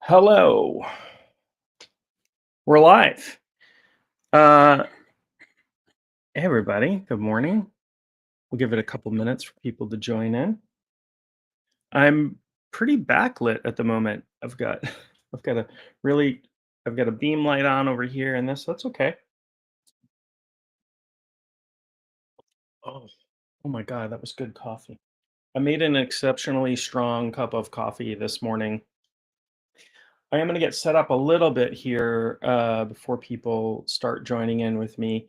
Hello, we're live. Hey everybody, good morning. We'll give it a couple minutes for people to join in. I'm pretty backlit at the moment. I've got a really, I've got a beam light on over here, and that's okay. Oh, oh my God, that was good coffee. I made an exceptionally strong cup of coffee this morning. I am going to get set up a little bit here before people start joining in with me.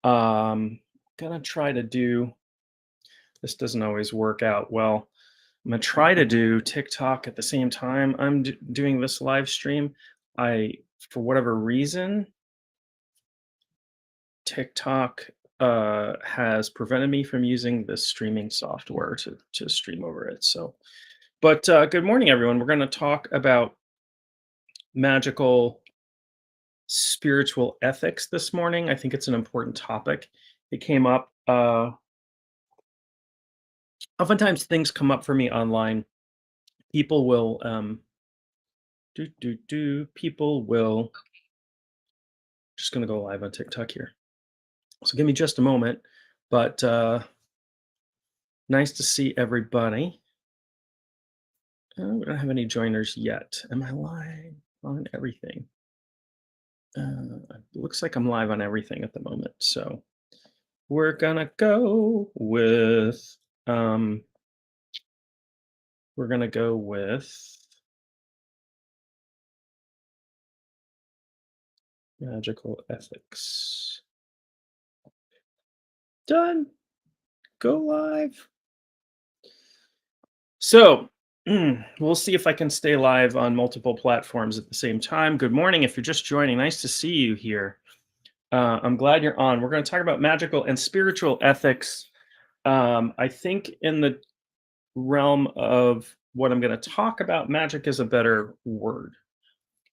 Gonna try to do This doesn't always work out well. I'm gonna try to do TikTok at the same time I'm doing this live stream. I, for whatever reason, TikTok has prevented me from using this streaming software to stream over it. But good morning, everyone. We're going to talk about magical spiritual ethics this morning. I think it's an important topic. It came up. Oftentimes, things come up for me online. People will people will just gonna go live on TikTok here. So give me just a moment. But nice to see everybody. We don't have any joiners yet. Am I live on everything? It looks like I'm live on everything at the moment. So we're gonna go with um we're gonna go with magical ethics. Done. Go live. So we'll see if I can stay live on multiple platforms at the same time. Good morning. If you're just joining, nice to see you here. I'm glad you're on. We're going to talk about magical and spiritual ethics. I think in the realm of what I'm going to talk about, magic is a better word.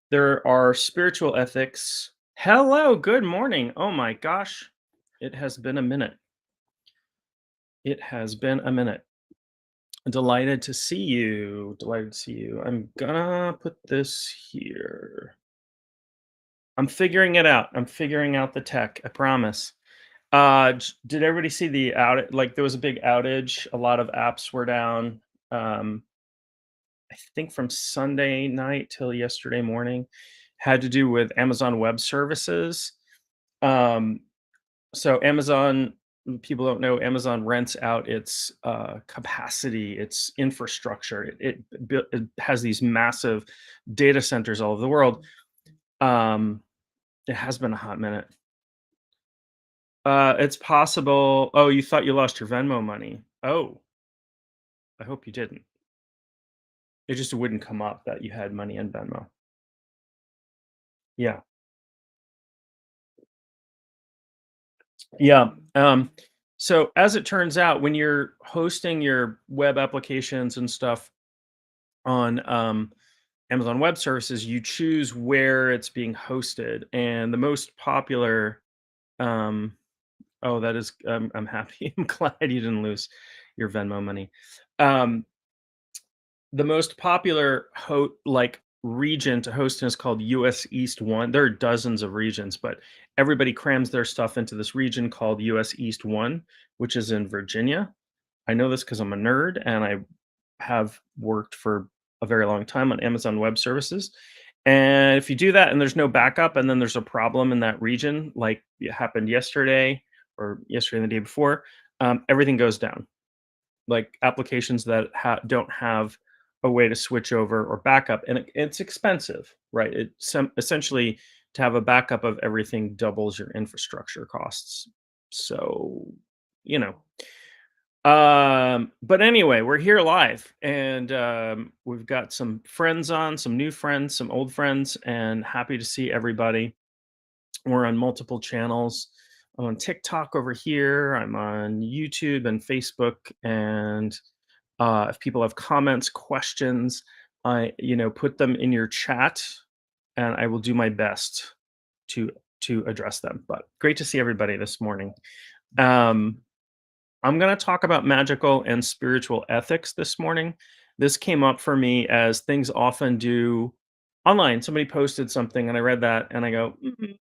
There are spiritual ethics. Hello, good morning. Oh my gosh, it has been a minute. It has been a minute. Delighted to see you. Delighted to see you. I'm gonna put this here. I'm figuring it out. I'm figuring out the tech. I promise. Did everybody see the outage? Like there was a big outage. A lot of apps were down. Um, I think from Sunday night till yesterday morning. Had to do with Amazon Web Services. Um, so Amazon, people don't know, Amazon rents out its capacity, its infrastructure. It has these massive data centers all over the world. Um, it has been a hot minute. It's possible. Oh, you thought you lost your Venmo money. Oh, I hope you didn't. It just wouldn't come up that you had money in Venmo. Yeah. Yeah. So as it turns out, when you're hosting your web applications and stuff on Amazon Web Services, you choose where it's being hosted, and the most popular. Um, oh, that is. I'm happy. I'm glad you didn't lose your Venmo money. Um, the most popular region to host in is called US East 1. There are dozens of regions, but everybody crams their stuff into this region called US East 1, which is in Virginia. I know this because I'm a nerd and I have worked for a very long time on Amazon Web Services. And if you do that and there's no backup and then there's a problem in that region, like it happened yesterday or yesterday and the day before, everything goes down. Like applications that don't have a way to switch over or backup, and it's expensive, right? Essentially, to have a backup of everything doubles your infrastructure costs. So, you know, but anyway, we're here live, and we've got some friends on, some new friends, some old friends, and happy to see everybody. We're on multiple channels. I'm on TikTok over here. I'm on YouTube and Facebook. And if people have comments, questions, put them in your chat, and I will do my best to to address them. But great to see everybody this morning. Um, I'm going to talk about magical and spiritual ethics this morning. This came up for me as things often do online. Somebody posted something, and I read that, and I go, "Mhm,"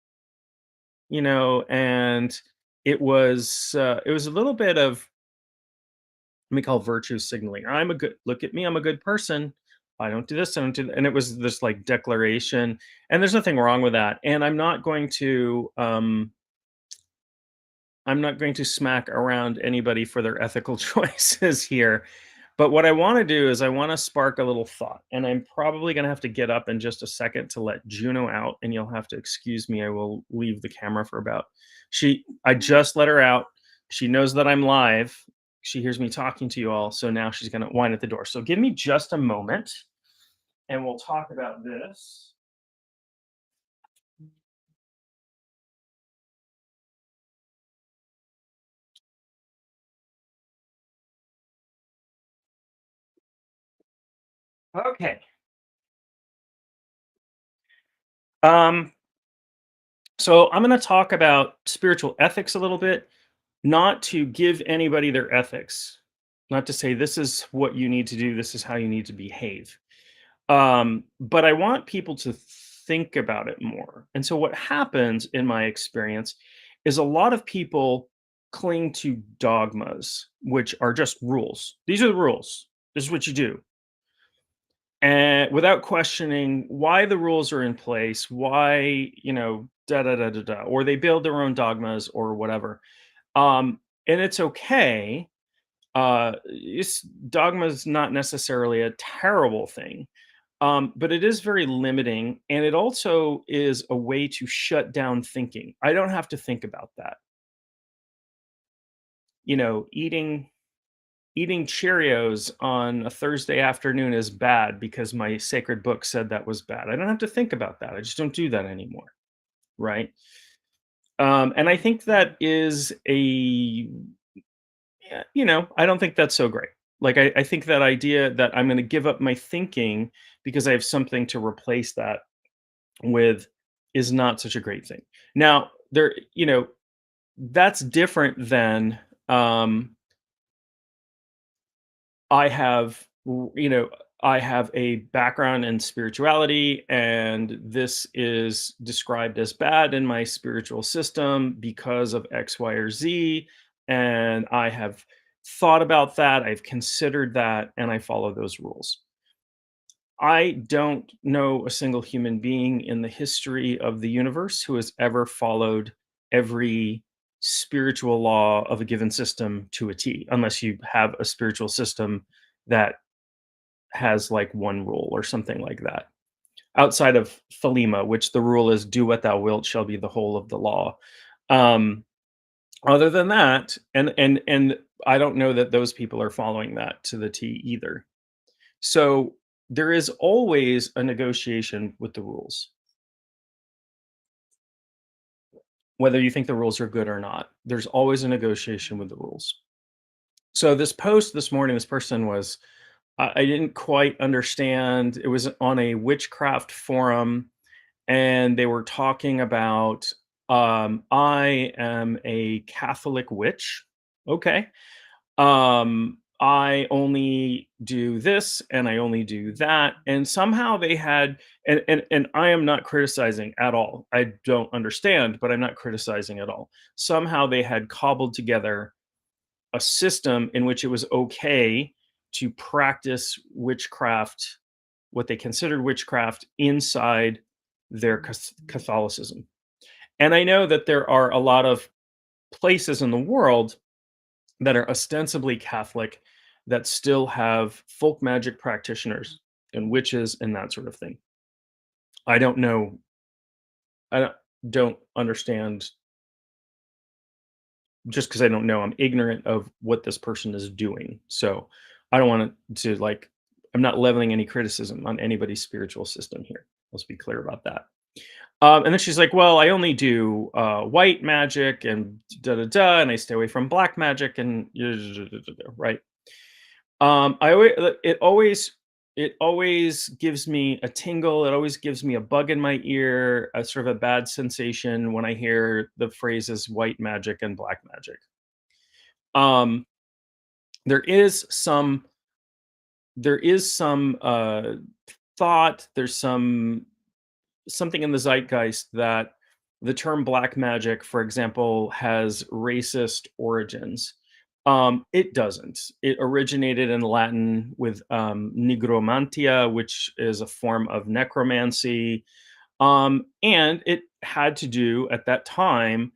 and it was a little bit of let me call virtue signaling. I'm a good look at me. I'm a good person. I don't do this. I don't do that. And it was this like declaration, and there's nothing wrong with that. And I'm not going to smack around anybody for their ethical choices here. But what I want to do is I want to spark a little thought. And I'm probably going to have to get up in just a second to let Juno out. And you'll have to excuse me. I will leave the camera for about. I just let her out. She knows that I'm live. She hears me talking to you all. So now she's going to whine at the door. So give me just a moment and we'll talk about this. Okay. Um, so I'm going to talk about spiritual ethics a little bit, not to give anybody their ethics, not to say this is what you need to do, this is how you need to behave. But I want people to think about it more. And so what happens in my experience is a lot of people cling to dogmas, which are just rules. These are the rules. This is what you do. And without questioning why the rules are in place, why, da da da da da, or they build their own dogmas or whatever. And it's okay. Dogma is not necessarily a terrible thing, but it is very limiting, and it also is a way to shut down thinking. I don't have to think about that. Eating Cheerios on a Thursday afternoon is bad because my sacred book said that was bad. I don't have to think about that. I just don't do that anymore, right? And I think that is I don't think that's so great. Like, I think that idea that I'm going to give up my thinking because I have something to replace that with is not such a great thing. Now, that's different than I have, I have a background in spirituality, and this is described as bad in my spiritual system because of X, Y, or Z. And I have thought about that, I've considered that, and I follow those rules. I don't know a single human being in the history of the universe who has ever followed every spiritual law of a given system to a T, unless you have a spiritual system that has like one rule or something like that. Outside of Thelema, which the rule is do what thou wilt shall be the whole of the law. Um, Other than that, and I don't know that those people are following that to the T either. So there is always a negotiation with the rules, whether you think the rules are good or not. There's always a negotiation with the rules. So this post this morning, this person was, I didn't quite understand. It was on a witchcraft forum, and they were talking about, I am a Catholic witch. Okay. I only do this and I only do that. And somehow they had, and I am not criticizing at all. I don't understand, but I'm not criticizing at all. Somehow they had cobbled together a system in which it was okay to practice witchcraft, what they considered witchcraft, inside their Catholicism. And I know that there are a lot of places in the world that are ostensibly Catholic that still have folk magic practitioners and witches and that sort of thing. I don't know. I don't understand, just because I don't know. I'm ignorant of what this person is doing. So I don't want to like, I'm not leveling any criticism on anybody's spiritual system here. Let's be clear about that. And then she's like, "Well, I only do white magic and da da da, and I stay away from black magic and right." I always, it always gives me a tingle. It always gives me a bug in my ear, a sort of a bad sensation when I hear the phrases white magic and black magic. Um, there is some there is some thought, there's something in the zeitgeist that the term black magic, for example, has racist origins. It doesn't. It originated in Latin with nigromantia, which is a form of necromancy. And it had to do at that time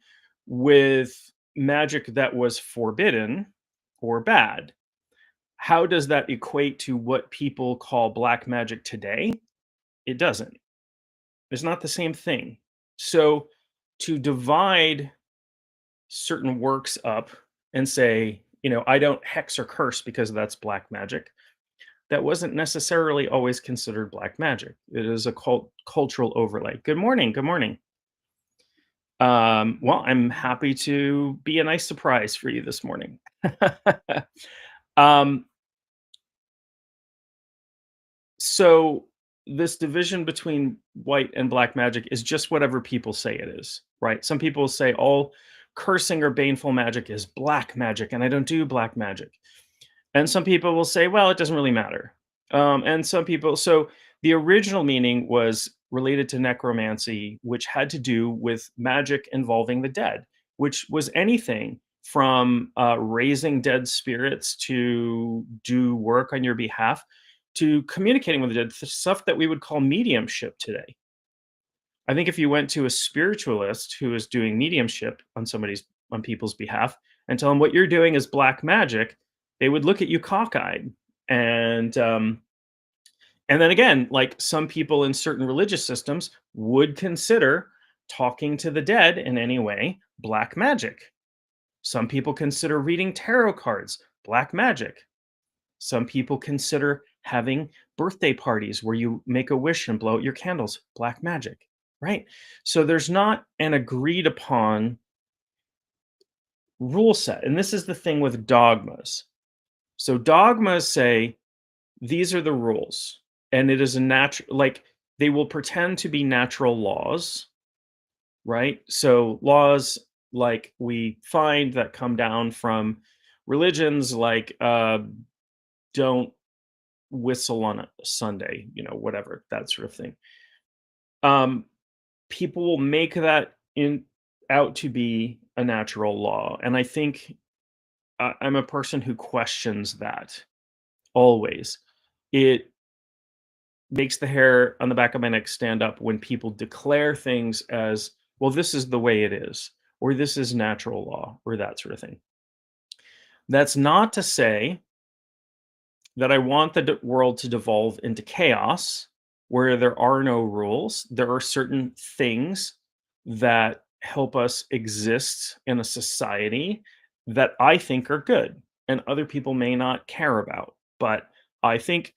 with magic that was forbidden or bad. How does that equate to what people call black magic today? It doesn't. It's not the same thing. So to divide certain works up and say, I don't hex or curse because that's black magic, that wasn't necessarily always considered black magic. It is a cultural overlay. Good morning. Good morning. Well, I'm happy to be a nice surprise for you this morning. um, so this division between white and black magic is just whatever people say it is, right? Some people say all cursing or baneful magic is black magic, and I don't do black magic. And some people will say, well, it doesn't really matter. And some people, so the original meaning was related to necromancy, which had to do with magic involving the dead, which was anything from raising dead spirits to do work on your behalf to communicating with the dead, stuff that we would call mediumship today. I think if you went to a spiritualist who is doing mediumship on people's behalf and tell them what you're doing is black magic, they would look at you cockeyed. And then again, like some people in certain religious systems would consider talking to the dead in any way black magic. Some people consider reading tarot cards black magic. Some people consider having birthday parties where you make a wish and blow out your candles black magic, right? So there's not an agreed upon rule set. And this is the thing with dogmas. So dogmas say these are the rules, and it is a natural, like they will pretend to be natural laws, right? So laws like we find that come down from religions like don't whistle on a Sunday, whatever, that sort of thing. Um, People will make that in out to be a natural law, and I think I'm a person who questions that always. It makes the hair on the back of my neck stand up when people declare things as, well, this is the way it is, or this is natural law, or that sort of thing. That's not to say that I want the world to devolve into chaos where there are no rules. There are certain things that help us exist in a society that I think are good and other people may not care about. But I think,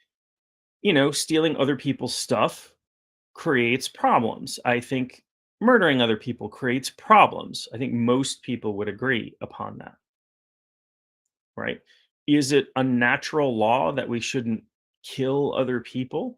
stealing other people's stuff creates problems. I think murdering other people creates problems. I think most people would agree upon that, right? Is it a natural law that we shouldn't kill other people?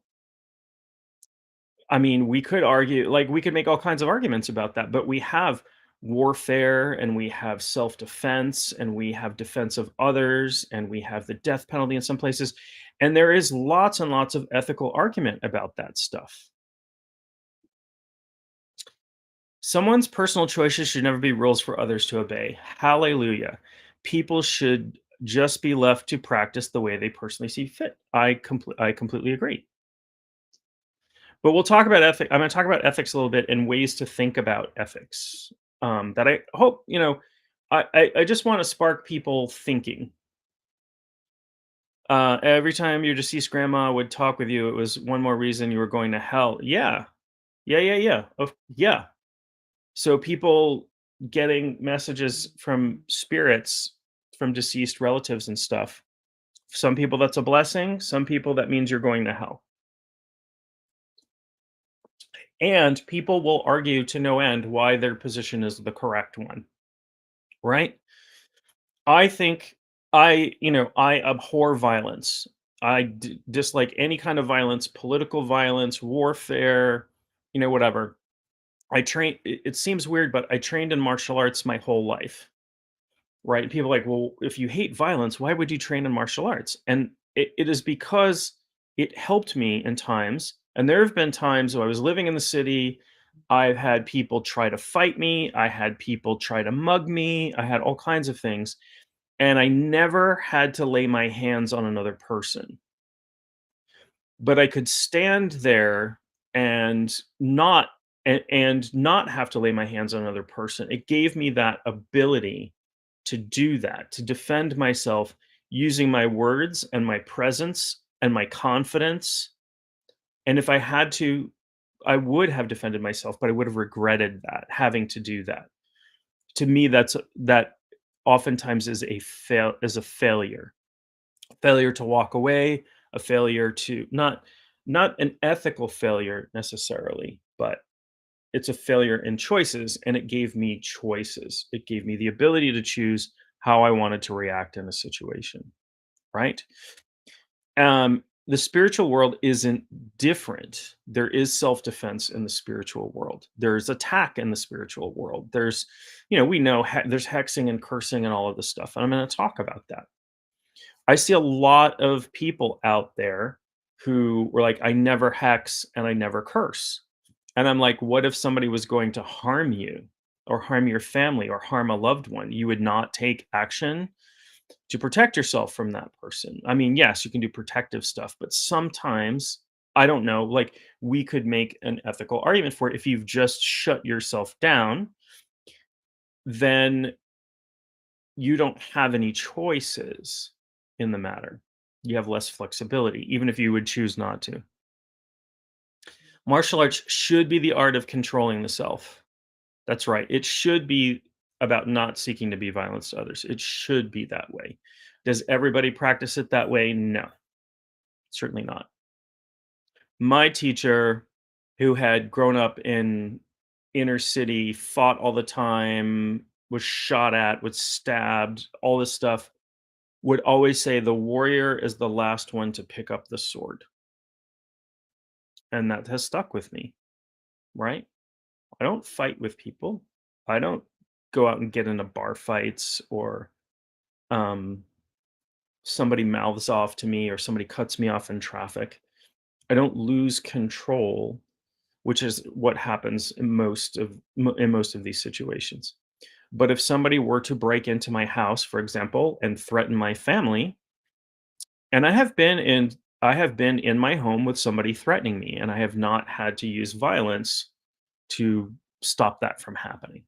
I mean, we could argue, like, we could make all kinds of arguments about that, but we have warfare and we have self defense and we have defense of others and we have the death penalty in some places. And there is lots and lots of ethical argument about that stuff. Someone's personal choices should never be rules for others to obey. Hallelujah. People should just be left to practice the way they personally see fit. I completely agree. But we'll talk about ethics. I'm going to talk about ethics a little bit and ways to think about ethics. That I hope I just want to spark people thinking. Every time your deceased grandma would talk with you, it was one more reason you were going to hell. Yeah, yeah. Yeah. So people getting messages from spirits from deceased relatives and stuff. Some people that's a blessing. Some people that means you're going to hell. And people will argue to no end why their position is the correct one, right? I think I abhor violence. I dislike any kind of violence, political violence, warfare, whatever. It seems weird, but I trained in martial arts my whole life, right? People are like, well, if you hate violence, why would you train in martial arts? And it is because it helped me in times. And there have been times when I was living in the city, I've had people try to fight me, I had people try to mug me, I had all kinds of things, and I never had to lay my hands on another person. But I could stand there and not have to lay my hands on another person. It gave me that ability to do that, to defend myself using my words and my presence and my confidence. And if I had to, I would have defended myself, but I would have regretted that, having to do that. To me, that oftentimes is a failure. Failure to walk away, a failure to not an ethical failure necessarily, but it's a failure in choices, and it gave me choices. It gave me the ability to choose how I wanted to react in a situation, right? The spiritual world isn't different. There is self-defense in the spiritual world. There's attack in the spiritual world. We know there's hexing and cursing and all of this stuff, and I'm going to talk about that. I see a lot of people out there who were like, I never hex and I never curse. And I'm like, what if somebody was going to harm you or harm your family or harm a loved one? You would not take action to protect yourself from that person. I mean, yes, you can do protective stuff, but sometimes, I don't know, like we could make an ethical argument for it. If you've just shut yourself down, then you don't have any choices in the matter. You have less flexibility, even if you would choose not to. Martial arts should be the art of controlling the self. That's right. It should be about not seeking to be violence to others. It should be that way. Does everybody practice it that way? No, certainly not. My teacher, who had grown up in inner city, fought all the time, was shot at, was stabbed, all this stuff, would always say the warrior is the last one to pick up the sword. And that has stuck with me, right? I don't fight with people. I don't go out and get into bar fights or um, somebody mouths off to me or somebody cuts me off in traffic. I don't lose control, which is what happens in most of these situations. But if somebody were to break into my house, for example, and threaten my family, and I have been in my home with somebody threatening me, and I have not had to use violence to stop that from happening,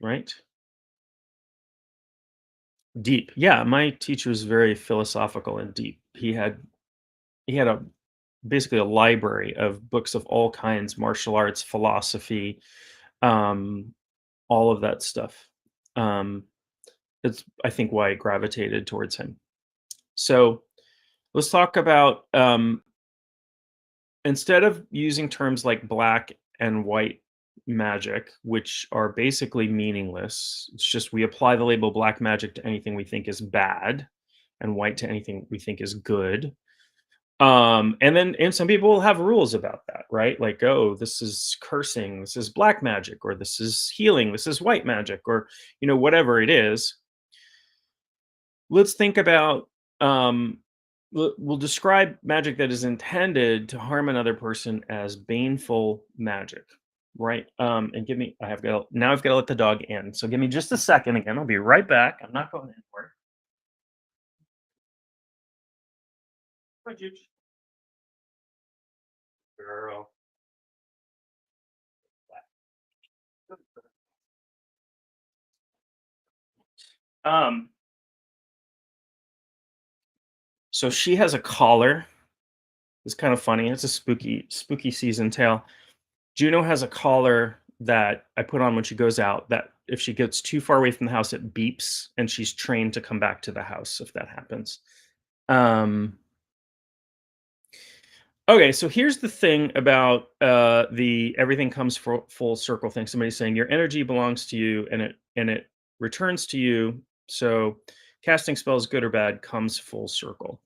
right? Deep. Yeah, my teacher was very philosophical and deep. He had a basically a library of books of all kinds, martial arts, philosophy, um, all of that stuff. Um, it's I think why I gravitated towards him. So let's talk about instead of using terms like black and white magic, which are basically meaningless. It's just we apply the label black magic to anything we think is bad and white to anything we think is good. And some people have rules about that, right? Like, oh, this is cursing, this is black magic, or this is healing, this is white magic, or whatever it is. Let's think about we'll describe magic that is intended to harm another person as baneful magic, right? And give me, I've got to let the dog in. So give me just a second again. I'll be right back. I'm not going anywhere. Hi, Juge. Girl. Um, so she has a collar. It's kind of funny. It's a spooky season tale. Juno has a collar that I put on when she goes out, that if she gets too far away from the house, it beeps, and she's trained to come back to the house if that happens. Um, okay, so here's the thing about the everything comes full circle thing. Somebody's saying your energy belongs to you, and it returns to you. So casting spells, good or bad, comes full circle.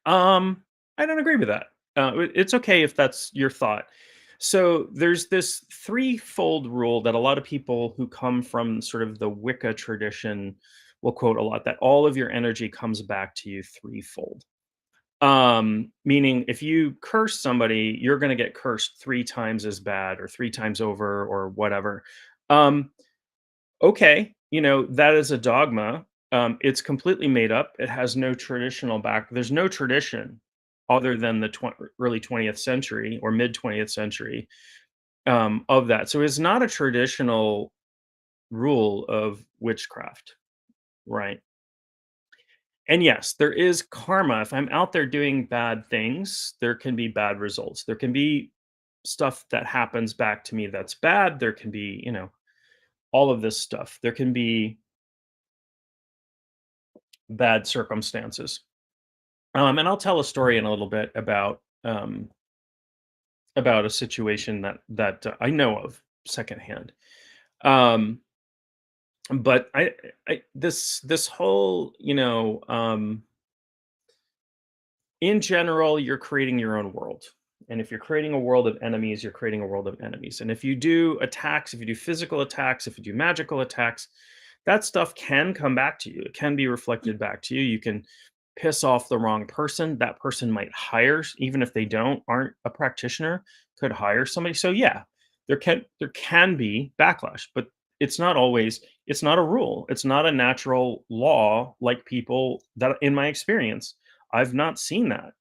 Um, I don't agree with that. It's okay if that's your thought. So there's this threefold rule that a lot of people who come from sort of the Wicca tradition will quote a lot that all of your energy comes back to you threefold. Meaning if you curse somebody, you're going to get cursed three times as bad or three times over or whatever. Um, okay, that is a dogma. It's completely made up. It has no traditional back. There's no tradition other than the early 20th century or mid 20th century of that. So it's not a traditional rule of witchcraft, right? And yes, there is karma. If I'm out there doing bad things, there can be bad results. There can be stuff that happens back to me that's bad. There can be, all of this stuff. There can be bad circumstances. And I'll tell a story in a little bit about a situation that I know of secondhand. Um, but this whole, in general, you're creating your own world. And if you're creating a world of enemies, you're creating a world of enemies. And if you do attacks, if you do physical attacks, if you do magical attacks, that stuff can come back to you. It can be reflected back to you. You can piss off the wrong person. That person might hire, even if they aren't a practitioner, could hire somebody. So yeah, there can be backlash, but it's not a rule. It's not a natural law like people that in my experience I've not seen that.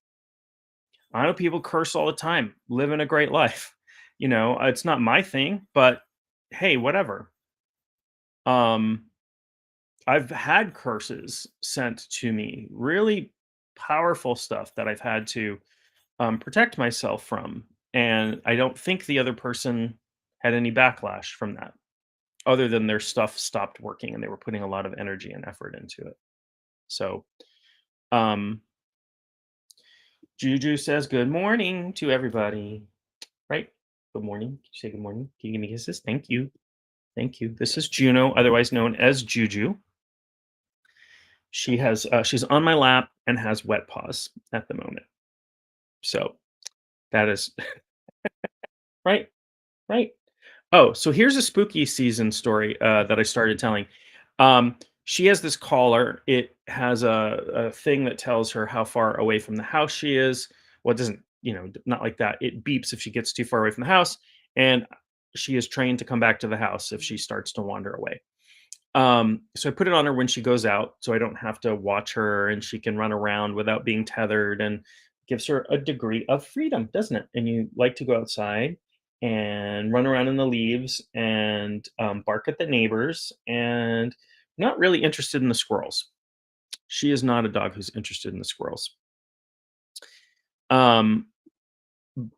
I know people curse all the time, living a great life. It's not my thing, but hey, whatever. Um, I've had curses sent to me, really powerful stuff that I've had to protect myself from. And I don't think the other person had any backlash from that, other than their stuff stopped working and they were putting a lot of energy and effort into it. So, um, Juju says good morning to everybody. Right? Good morning. Can you say good morning? Can you give me kisses? Thank you. Thank you. This is Juno, otherwise known as Juju. She's on my lap and has wet paws at the moment. So that is right, right. Oh, so here's a spooky season story that I started telling. She has this collar. It has a thing that tells her how far away from the house she is. Well, it doesn't, not like that. It beeps if she gets too far away from the house, and she is trained to come back to the house if she starts to wander away. So I put it on her when she goes out, so I don't have to watch her, and she can run around without being tethered, and gives her a degree of freedom, doesn't it? And you like to go outside and run around in the leaves and bark at the neighbors, and not really interested in the squirrels. She is not a dog who's interested in the squirrels. Um,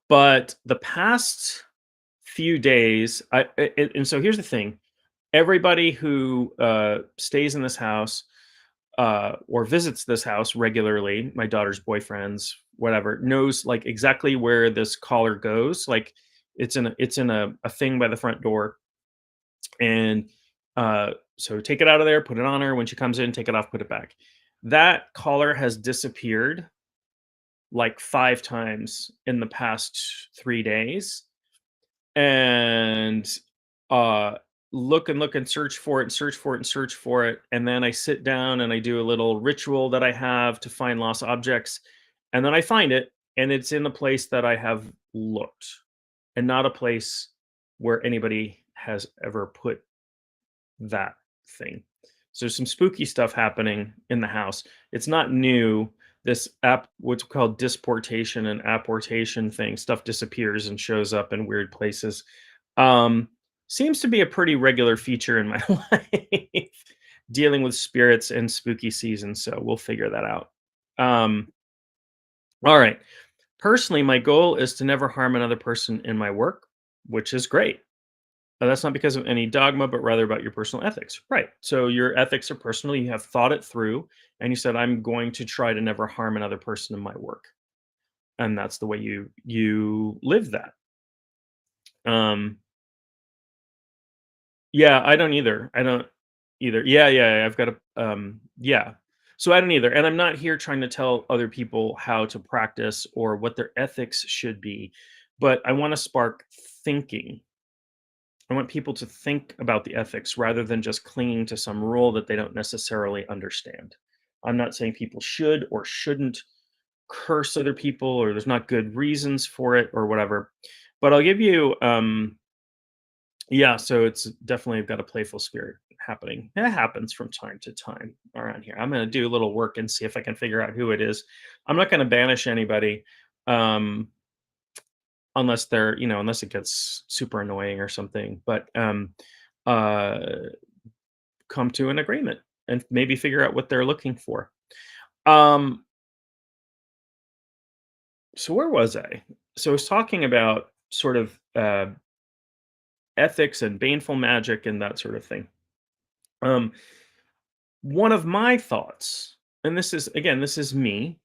but the past few days, and so here's the thing: everybody who stays in this house or visits this house regularly, my daughter's boyfriends, whatever, knows like exactly where this collar goes. Like it's in a thing by the front door, and so take it out of there, put it on her. When she comes in, take it off, put it back. That collar has disappeared like 5 times in the past 3 days, and uh look and look and search for it and search for it and search for it, and then I sit down and I do a little ritual that I have to find lost objects, and then I find it, and it's in a place that I have looked, and not a place where anybody has ever put that thing. So some spooky stuff happening in the house. It's not new. This what's called disportation and apportation thing, stuff disappears and shows up in weird places. Um, Seems to be a pretty regular feature in my life, dealing with spirits and spooky seasons. So we'll figure that out. Um, all right. Personally, my goal is to never harm another person in my work, which is great. That's not because of any dogma, but rather about your personal ethics. Right. So your ethics are personal. You have thought it through, and you said, "I'm going to try to never harm another person in my work," and that's the way you live that. Um, yeah, I don't either. I don't either. Yeah, yeah, yeah, I've got a yeah. So I don't either, and I'm not here trying to tell other people how to practice or what their ethics should be, but I want to spark thinking. I want people to think about the ethics rather than just clinging to some rule that they don't necessarily understand. I'm not saying people should or shouldn't curse other people or there's not good reasons for it or whatever. But I'll give you yeah, so it's definitely got a playful spirit happening. It happens from time to time around here. I'm going to do a little work and see if I can figure out who it is. I'm not going to banish anybody um unless they're, unless it gets super annoying or something, but uh come to an agreement and maybe figure out what they're looking for. Um so where was I? So I was talking about sort of ethics and baneful magic and that sort of thing. Um, one of my thoughts, and this is me,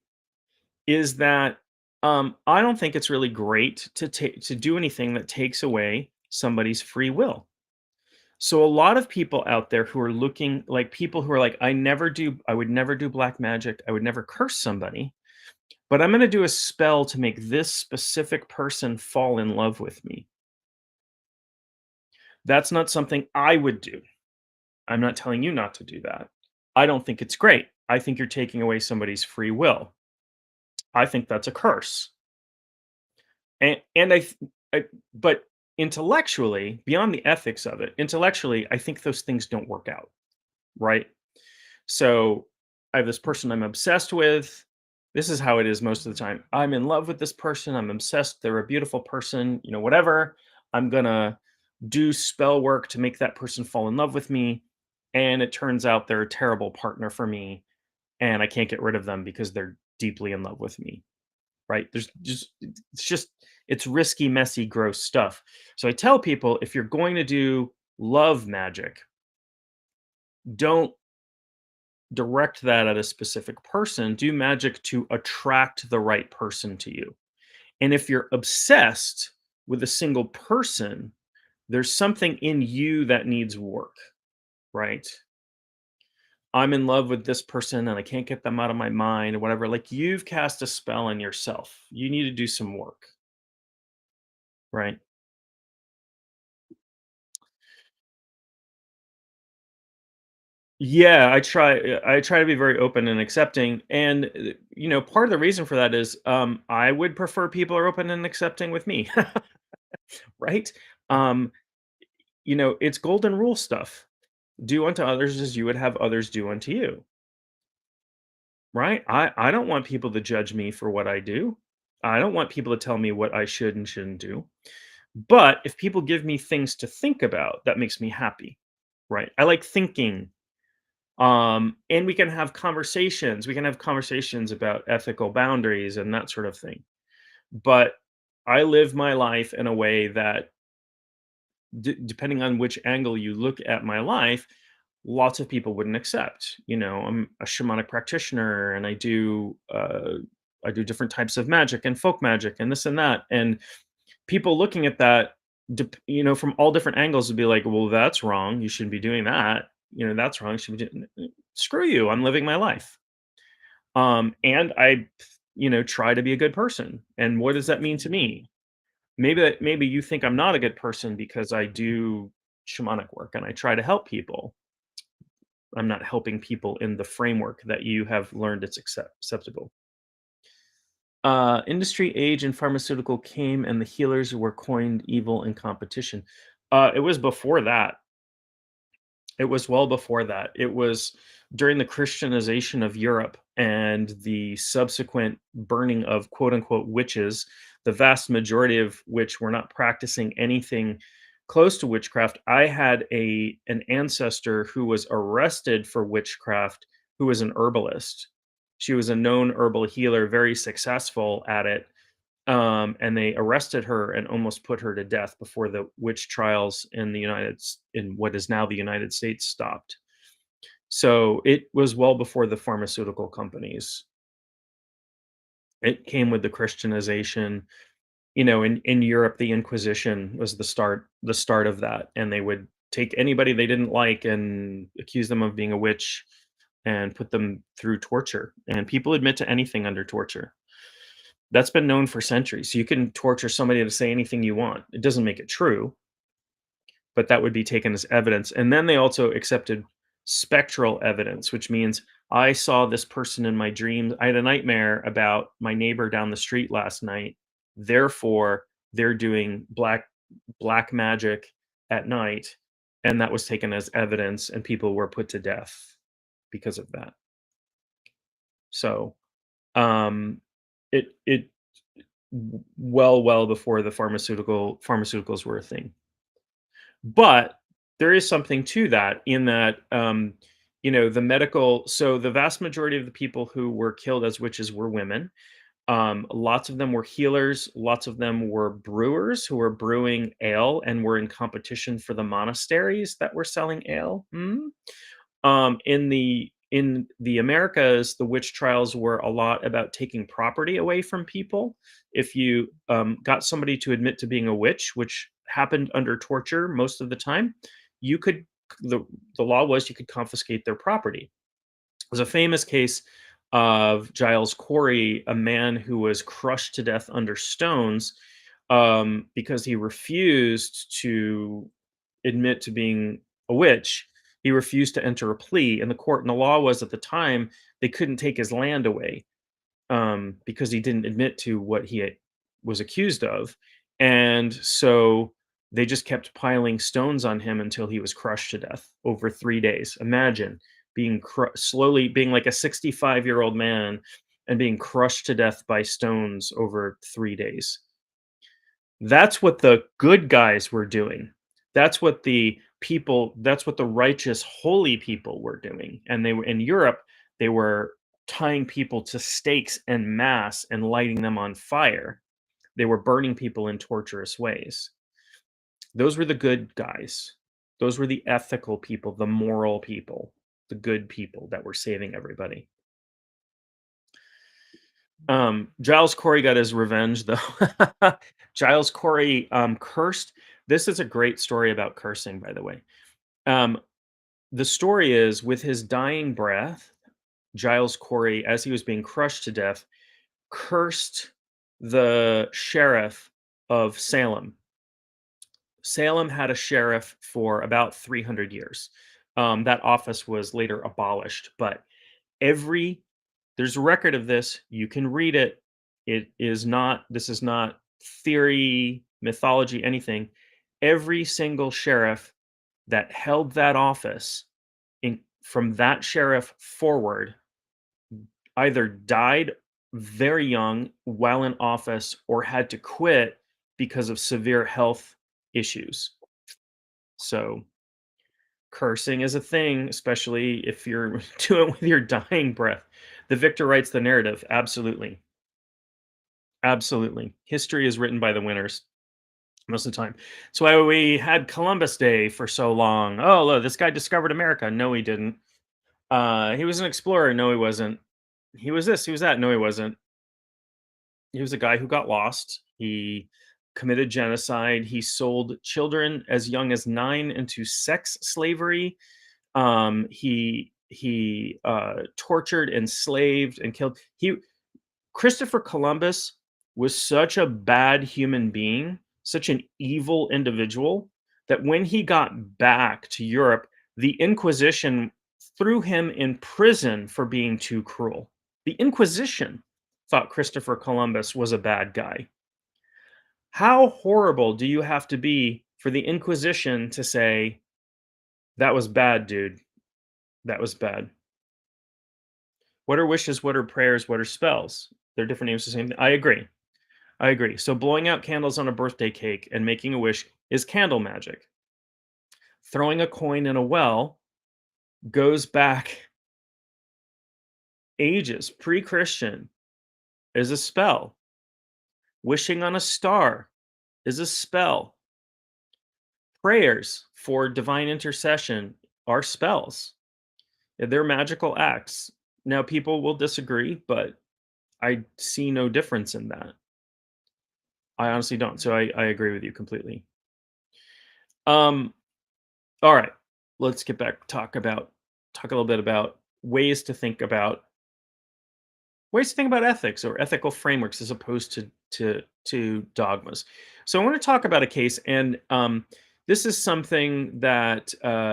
is that I don't think it's really great to do anything that takes away somebody's free will. So a lot of people out there who are looking like people who are like, I would never do black magic, I would never curse somebody, but I'm going to do a spell to make this specific person fall in love with me. That's not something I would do. I'm not telling you not to do that. I don't think it's great. I think you're taking away somebody's free will. I think that's a curse. And but intellectually, beyond the ethics of it, intellectually, I think those things don't work out, right? So I have this person I'm obsessed with. This is how it is most of the time. I'm in love with this person. I'm obsessed. They're a beautiful person, whatever. I'm gonna do spell work to make that person fall in love with me. And it turns out they're a terrible partner for me. And I can't get rid of them because they're deeply in love with me. Right. It's risky, messy, gross stuff. So I tell people if you're going to do love magic, don't direct that at a specific person. Do magic to attract the right person to you. And if you're obsessed with a single person, there's something in you that needs work, right? I'm in love with this person and I can't get them out of my mind or whatever. Like you've cast a spell on yourself. You need to do some work, right? Yeah, I try to be very open and accepting, and, part of the reason for that is, I would prefer people are open and accepting with me, right? Um, it's golden rule stuff. Do unto others as you would have others do unto you, right? I don't want people to judge me for what I do. I don't want people to tell me what I should and shouldn't do. But if people give me things to think about, that makes me happy, right? I like thinking. And we can have conversations about ethical boundaries and that sort of thing. But I live my life in a way that depending on which angle you look at my life, lots of people wouldn't accept. I'm a shamanic practitioner and I do different types of magic and folk magic and this and that, and people looking at that, from all different angles would be like, well, that's wrong, you shouldn't be doing that. That's wrong, you should be doing. Screw you, I'm living my life. And I try to be a good person. And what does that mean to me? Maybe you think I'm not a good person because I do shamanic work and I try to help people. I'm not helping people in the framework that you have learned it's acceptable. Industry, age, and pharmaceutical came, and the healers were coined evil and competition. It was before that. It was well before that. It was during the Christianization of Europe and the subsequent burning of quote unquote witches, the vast majority of which were not practicing anything close to witchcraft. I had an ancestor who was arrested for witchcraft, who was an herbalist. She was a known herbal healer, very successful at it. And they arrested her and almost put her to death before the witch trials in what is now the United States stopped. So it was well before the pharmaceutical companies. It came with the Christianization. In Europe, the Inquisition was the start of that, and they would take anybody they didn't like and accuse them of being a witch and put them through torture. And people admit to anything under torture. That's been known for centuries. So you can torture somebody to say anything you want. It doesn't make it true, but that would be taken as evidence. And then they also accepted spectral evidence, which means I saw this person in my dreams. I had a nightmare about my neighbor down the street last night. Therefore, they're doing black magic at night, and that was taken as evidence, and people were put to death because of that. So, um, it well before the pharmaceuticals were a thing. But there is something to that in that, the medical. So the vast majority of the people who were killed as witches were women. Lots of them were healers. Lots of them were brewers who were brewing ale and were in competition for the monasteries that were selling ale. In the Americas, the witch trials were a lot about taking property away from people. If you got somebody to admit to being a witch, which happened under torture most of the time, you could the the law was you could confiscate their property. There's a famous case of Giles Corey, a man who was crushed to death under stones because he refused to admit to being a witch. He refused to enter a plea, and the law was at the time they couldn't take his land away because he didn't admit to what was accused of, and so they just kept piling stones on him until he was crushed to death over 3 days. Imagine slowly being like a 65-year-old man and being crushed to death by stones over 3 days. That's what the good guys were doing. That's what the righteous, holy people were doing. And they were in Europe, they were tying people to stakes en masse and lighting them on fire. They were burning people in torturous ways. Those were the good guys. Those were the ethical people, the moral people, the good people that were saving everybody. Giles Corey got his revenge, though. Giles Corey cursed. This is a great story about cursing, by the way. Um, the story is with his dying breath, Giles Corey, as he was being crushed to death, cursed the sheriff of Salem. Salem had a sheriff for about 300 years. That office was later abolished, but every there's a record of this. You can read it. This is not theory, mythology, anything. Every single sheriff that held that office from that sheriff forward either died very young while in office or had to quit because of severe health issues. So cursing is a thing, especially if you're doing it with your dying breath. The victor writes the narrative. Absolutely. Absolutely. History is written by the winners most of the time. That's why we had Columbus Day for so long. Oh, look, this guy discovered America. No, he didn't. He was an explorer. No, he wasn't. He was this, he was that. No, he wasn't. He was a guy who got lost. He committed genocide. He sold children as young as 9 into sex slavery. He tortured, enslaved, and killed. Christopher Columbus was such a bad human being, such an evil individual, that when he got back to Europe, the Inquisition threw him in prison for being too cruel. The Inquisition thought Christopher Columbus was a bad guy. How horrible do you have to be for the Inquisition to say, that was bad, dude? That was bad. What are wishes? What are prayers? What are spells? They're different names for the same thing. I agree. I agree. So blowing out candles on a birthday cake and making a wish is candle magic. Throwing a coin in a well goes back ages, pre-Christian, is a spell. Wishing on a star is a spell. Prayers for divine intercession are spells. They're magical acts. Now, people will disagree, but I see no difference in that. I honestly don't. So I agree with you completely. Um, all right. Let's get back talk a little bit about ways to think about ethics or ethical frameworks as opposed to dogmas. So I want to talk about a case, and This is something that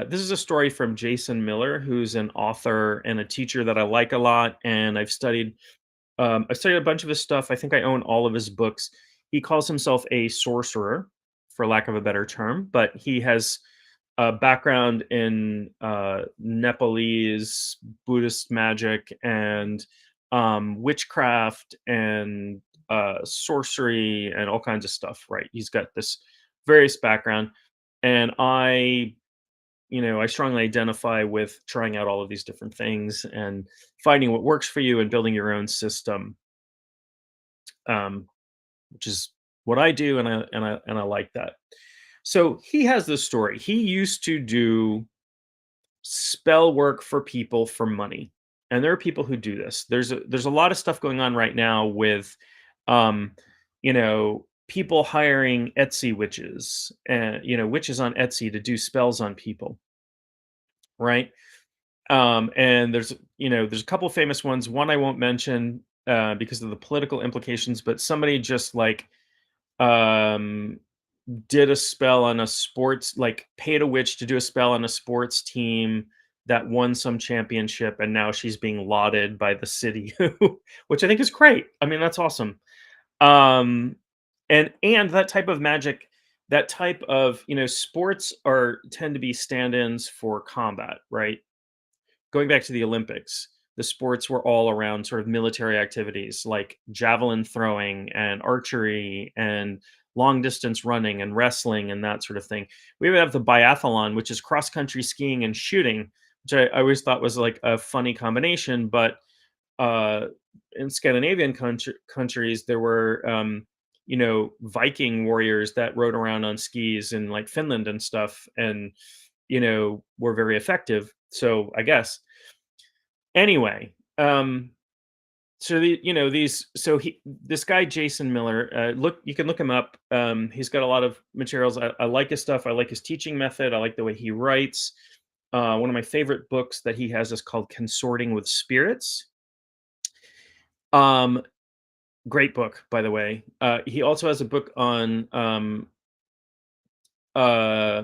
this is a story from Jason Miller, who's an author and a teacher that I like a lot, and I studied a bunch of his stuff. I think I own all of his books. He calls himself a sorcerer, for lack of a better term, but he has a background in Nepalese Buddhist magic and witchcraft and sorcery and all kinds of stuff. Right? He's got this various background, and I strongly identify with trying out all of these different things and finding what works for you and building your own system, um, which is what I do, and I like that. So he has this story. He used to do spell work for people for money, and there are people who do this. There's a lot of stuff going on right now with, um, people hiring Etsy witches and witches on Etsy to do spells on people, right? And there's a couple famous ones. One I won't mention because of the political implications, but somebody just um, did a spell on a sports, like paid a witch to do a spell on a sports team that won some championship, and now she's being lauded by the city, which I think is great. I mean, that's awesome. Um, and that type of magic, that type of sports are tend to be stand-ins for combat, right? Going back to the Olympics, the sports were all around sort of military activities like javelin throwing and archery and long distance running and wrestling and that sort of thing. We would have the biathlon, which is cross country skiing and shooting, which I always thought was like a funny combination. But uh, in Scandinavian countries, there were Viking warriors that rode around on skis in like Finland and stuff, and were very effective. So I guess anyway, so this guy Jason Miller, you can look him up. He's got a lot of materials. I like his stuff. I like his teaching method. I like the way he writes. One of my favorite books that he has is called Consorting with Spirits. Um, Great book, by the way. He also has a book on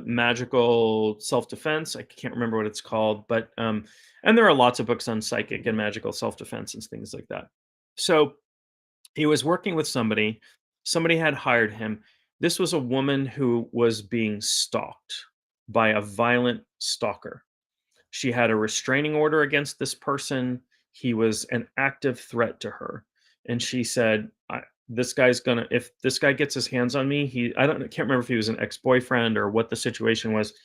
magical self-defense. I can't remember what it's called, but and there are lots of books on psychic and magical self-defense and things like that. So he was working with somebody had hired him. This was a woman who was being stalked by a violent stalker. She had a restraining order against this person. He was an active threat to her. And she said, this guy's gonna, if this guy gets his hands on me, can't remember if he was an ex-boyfriend or what the situation was.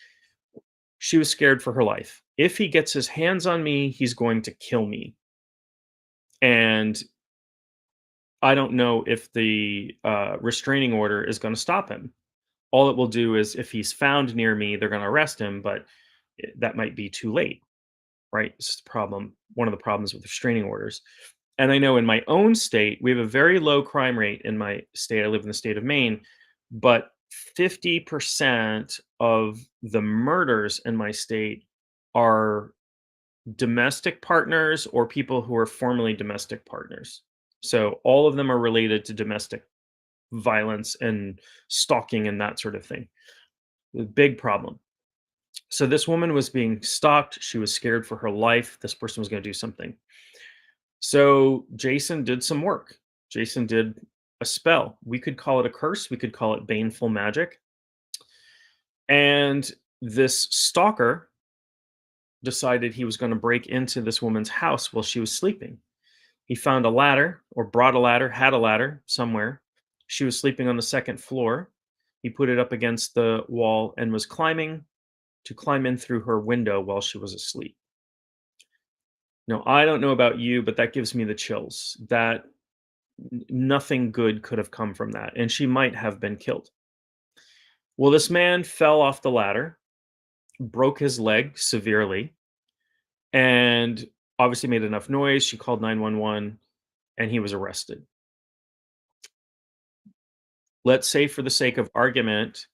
She was scared for her life. If he gets his hands on me, he's going to kill me. And I don't know if the restraining order is going to stop him. All it will do is if he's found near me, they're going to arrest him, but that might be too late, right? This is the problem. One of the problems with restraining orders. And I know in my own state, we have a very low crime rate in my state. I live in the state of Maine, but 50% of the murders in my state are domestic partners or people who are formerly domestic partners. So all of them are related to domestic violence and stalking and that sort of thing. A big problem. So this woman was being stalked. She was scared for her life. This person was going to do something. So Jason did some work. Jason did a spell. We could call it a curse. We could call it baneful magic. And this stalker decided he was going to break into this woman's house while she was sleeping. He found a ladder or brought a ladder, had a ladder somewhere. She was sleeping on the second floor. He put it up against the wall and was climbing to climb in through her window while she was asleep. Now, I don't know about you, but that gives me the chills. That nothing good could have come from that, and she might have been killed. Well, this man fell off the ladder, broke his leg severely, and obviously made enough noise. She called 911 and he was arrested. Let's say, for the sake of argument,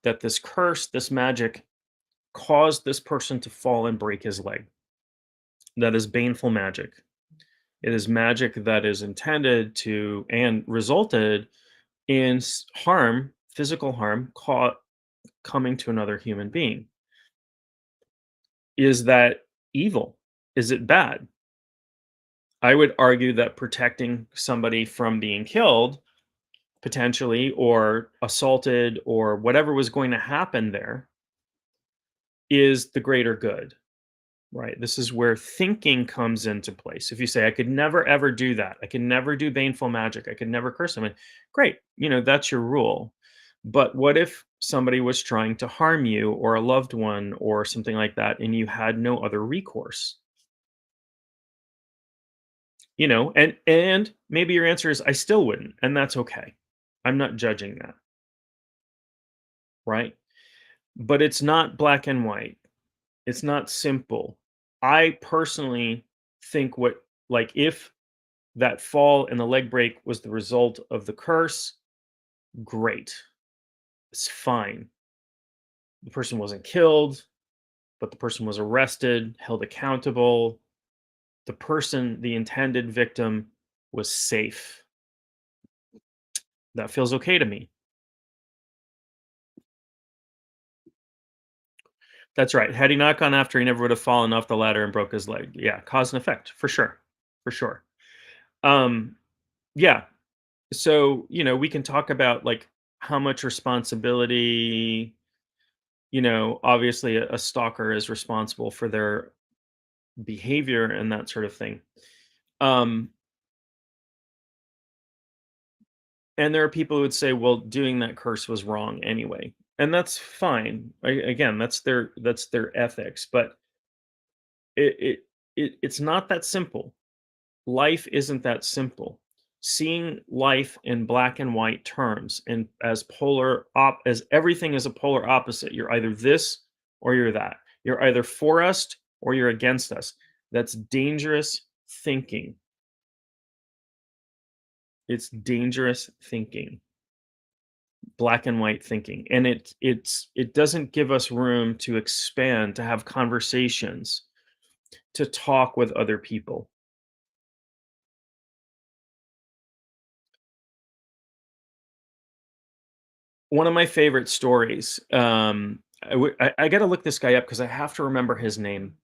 that this curse, this magic, caused this person to fall and break his leg. That is baneful magic. It is magic that is intended to and resulted in harm, physical harm, coming to another human being. Is that evil? Is it bad? I would argue that protecting somebody from being killed potentially or assaulted or whatever was going to happen there is the greater good. Right. This is where thinking comes into place. If you say, I could never ever do that, I could never do baneful magic, I could never curse someone, great. That's your rule. But what if somebody was trying to harm you or a loved one or something like that, and you had no other recourse? And maybe your answer is I still wouldn't, and that's okay. I'm not judging that, right? But it's not black and white. It's not simple. I personally think if that fall and the leg break was the result of the curse, great. It's fine. The person wasn't killed, but the person was arrested, held accountable. The intended victim, was safe. That feels okay to me. That's right. Had he not gone after, he never would have fallen off the ladder and broke his leg. Yeah, cause and effect, for sure. For sure. Um, yeah. So, we can talk about like how much responsibility, obviously a stalker is responsible for their behavior and that sort of thing. Um, and there are people who would say, well, doing that curse was wrong anyway. And that's fine. Again, that's their ethics, but it, it it's not that simple. Life isn't that simple. Seeing life in black and white terms and as everything is a polar opposite. You're either this or you're that. You're either for us or you're against us. That's dangerous thinking. It's dangerous thinking. Black and white thinking. And it doesn't give us room to expand, to have conversations, to talk with other people. One of my favorite stories, I gotta look this guy up because I have to remember his name.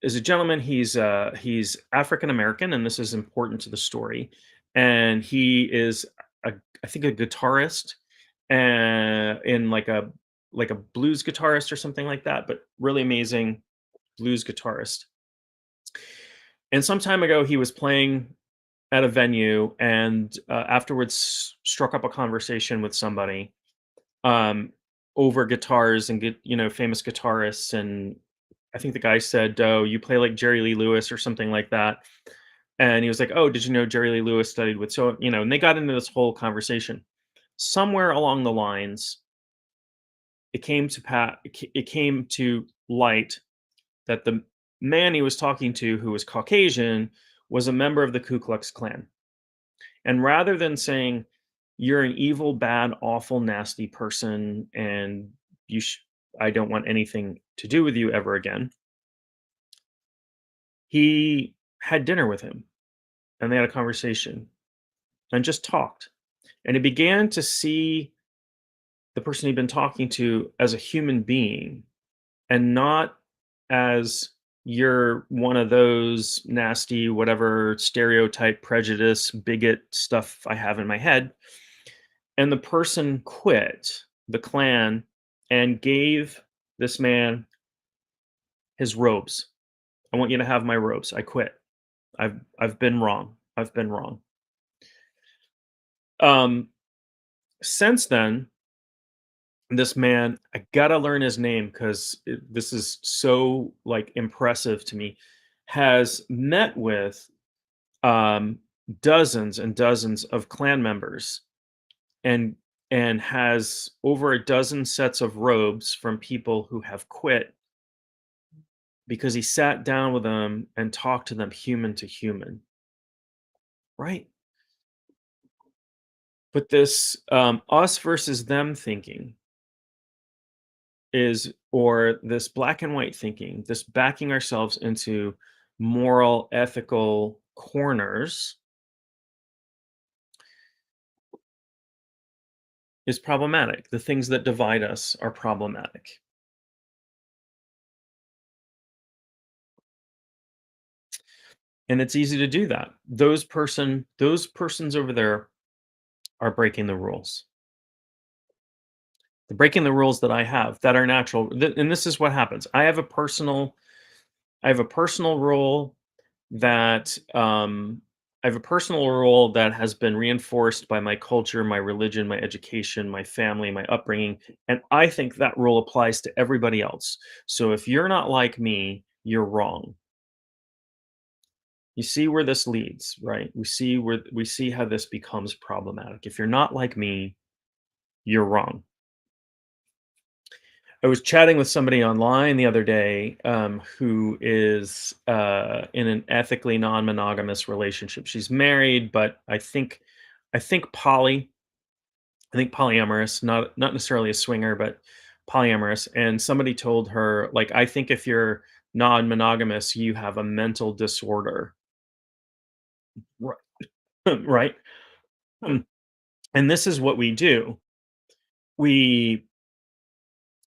Is a gentleman, he's African American, and this is important to the story, and he is a I think a guitarist, in like a blues guitarist or something like that, but really amazing blues guitarist. And some time ago, he was playing at a venue and, afterwards struck up a conversation with somebody, um, over guitars and famous guitarists. And I think the guy said, "Oh, you play like Jerry Lee Lewis or something like that." And he was like, "Oh, did you know Jerry Lee Lewis studied with so?" And they got into this whole conversation. Somewhere along the lines, it came to light that the man he was talking to, who was Caucasian, was a member of the Ku Klux Klan. And rather than saying, "You're an evil, bad, awful, nasty person, and you sh- I don't want anything to do with you ever again," he had dinner with him and they had a conversation and just talked. And he began to see the person he'd been talking to as a human being and not as, "You're one of those nasty, whatever stereotype, prejudice, bigot stuff I have in my head." And the person quit the clan and gave this man his robes. "I want you to have my robes. I quit. I've been wrong. I've been wrong." Um, since then, this man, I gotta learn his name because this is so like impressive to me, has met with um, dozens and dozens of clan members and has over a dozen sets of robes from people who have quit because he sat down with them and talked to them human to human, right? But this us versus them thinking or this black and white thinking, this backing ourselves into moral, ethical corners, is problematic. The things that divide us are problematic. And it's easy to do that. Those persons over there are breaking the rules. They're breaking the rules that I have that are natural. And this is what happens. I have a personal rule that I have a personal rule that has been reinforced by my culture, my religion, my education, my family, my upbringing, and I think that rule applies to everybody else. So if you're not like me, you're wrong. You see where this leads, right? We see how this becomes problematic. If you're not like me, you're wrong. I was chatting with somebody online the other day who is in an ethically non-monogamous relationship. She's married, but I think I think polyamorous, not necessarily a swinger, but polyamorous. And somebody told her, like, I think if you're non-monogamous, you have a mental disorder, right? Right. Mm. And this is what we do. We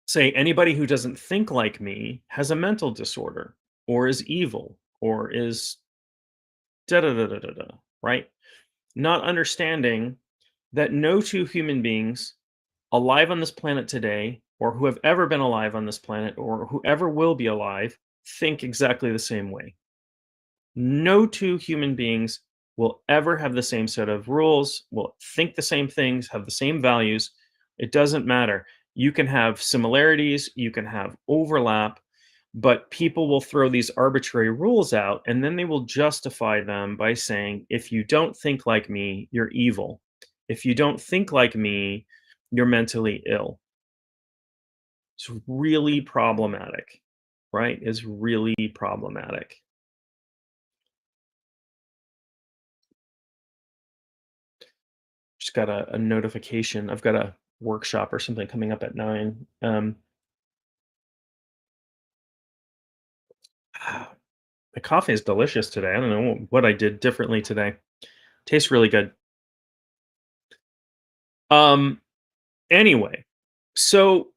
say anybody who doesn't think like me has a mental disorder or is evil or is da da da da da da, right? Not understanding that no two human beings alive on this planet today or who have ever been alive on this planet or whoever will be alive think exactly the same way. No two human beings will ever have the same set of rules, will think the same things, have the same values. It doesn't matter. You can have similarities, you can have overlap, but people will throw these arbitrary rules out and then they will justify them by saying, if you don't think like me, you're evil. If you don't think like me, you're mentally ill. It's really problematic, right? Is really problematic. Just got a notification. I've got a workshop or something coming up at 9. The coffee is delicious today. I don't know what I did differently today. Tastes really good. Um, anyway, so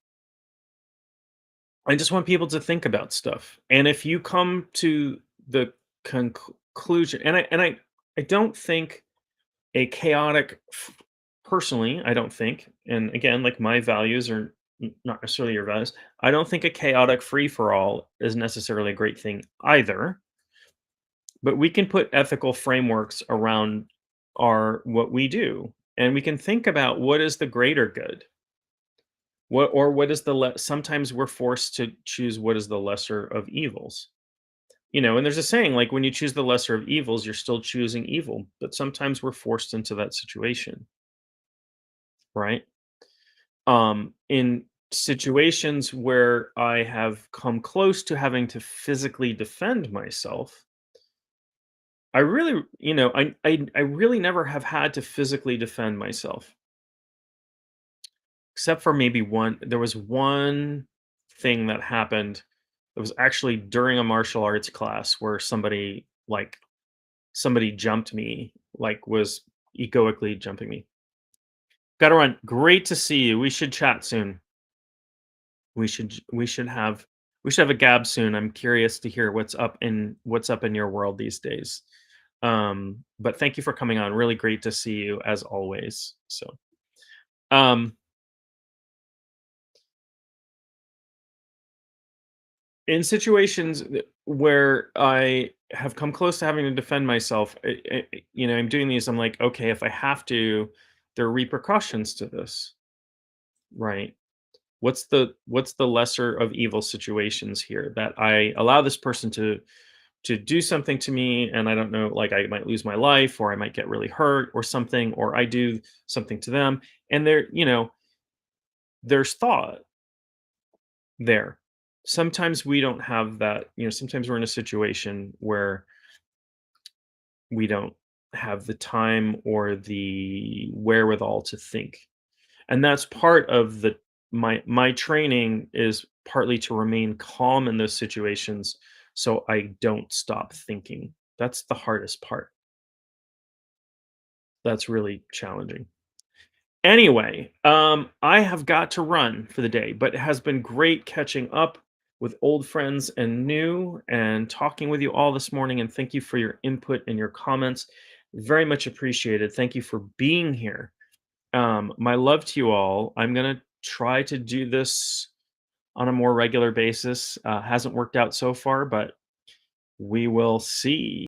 I just want people to think about stuff. And if you come to the conclusion, I don't think a chaotic personally, I don't think, and again, like my values are not necessarily your values. I don't think a chaotic free for all is necessarily a great thing either. But we can put ethical frameworks around our what we do, and we can think about what is the greater good. What is sometimes we're forced to choose what is the lesser of evils. And there's a saying like when you choose the lesser of evils, you're still choosing evil, but sometimes we're forced into that situation, right? In situations where I have come close to having to physically defend myself, I really, I really never have had to physically defend myself, except for maybe one. There was one thing that happened. It was actually during a martial arts class where somebody jumped me, like was egoically jumping me. Got to run. Great to see you. We should chat soon. We should have a gab soon. I'm curious to hear what's up in your world these days. But thank you for coming on. Really great to see you as always. So, um, in situations where I have come close to having to defend myself, I'm doing these. I'm like, okay, if I have to, there are repercussions to this, right? What's the lesser of evil situations here that I allow this person to do something to me and I don't know, like I might lose my life or I might get really hurt or something, or I do something to them. And there's thought there. Sometimes we don't have that, sometimes we're in a situation where we don't have the time or the wherewithal to think. And that's part of my training is partly to remain calm in those situations so I don't stop thinking. That's the hardest part. That's really challenging. Anyway, I have got to run for the day, but it has been great catching up with old friends and new and talking with you all this morning. And thank you for your input and your comments. Very much appreciated. Thank you for being here. My love to you all. I'm going to try to do this on a more regular basis. Hasn't worked out so far, but we will see.